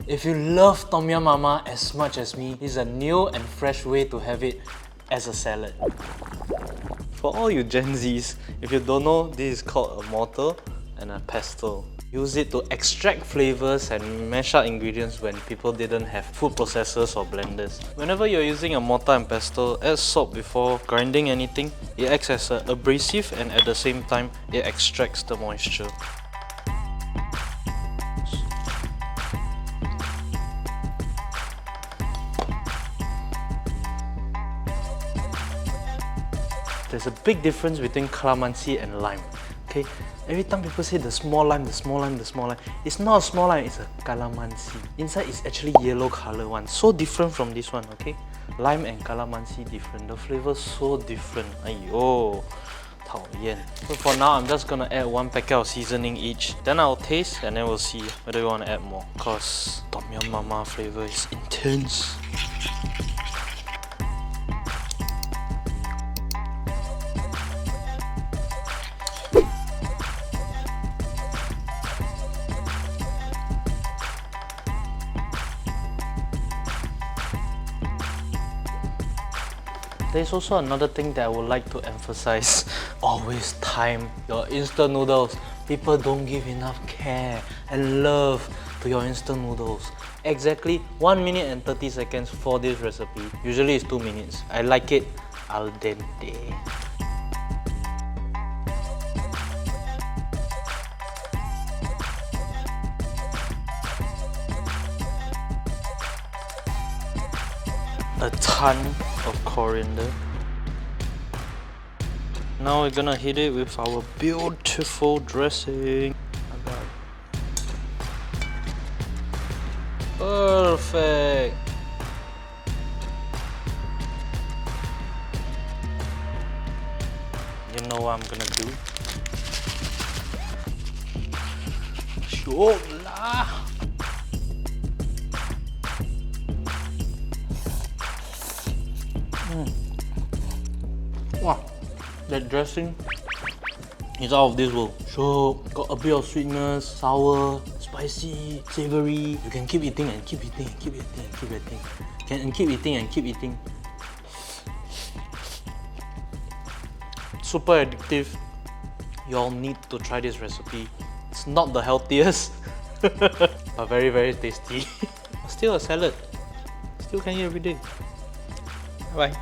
If you love Tom Yum Mama as much as me, this is a new and fresh way to have it as a salad. For all you Gen Zs, if you don't know, this is called a mortar and a pestle. Use it to extract flavors and mash up ingredients when people didn't have food processors or blenders. Whenever you're using a mortar and pestle, add salt before grinding anything. It acts as an abrasive and at the same time, it extracts the moisture. There's a big difference between calamansi and lime. Okay, every time people say the small lime, the small lime, the small lime, it's not a small lime, it's a calamansi. Inside is actually yellow color one, so different from this one. Okay, lime and calamansi different. The flavor so different. Aiyo, 讨厌. So for now, I'm just gonna add 1 packet of seasoning each. Then I'll taste and then we'll see whether we want to add more. Cause Tom Yum Mama flavor is intense. There's also another thing that I would like to emphasize. Always time your instant noodles. People don't give enough care and love to your instant noodles. Exactly 1 minute and 30 seconds for this recipe. Usually it's 2 minutes. I like it al dente. A ton of coriander. Now we're gonna hit it with our beautiful dressing. Perfect. You know what I'm gonna do? Sure lah. Wow, that dressing is out of this world. Sure, got a bit of sweetness, sour, spicy, savory. You can keep eating and keep eating and keep eating and keep eating. Can keep eating and keep eating. Super addictive. You all need to try this recipe. It's not the healthiest, but very, very tasty. Still a salad. Still can eat every day. Bye.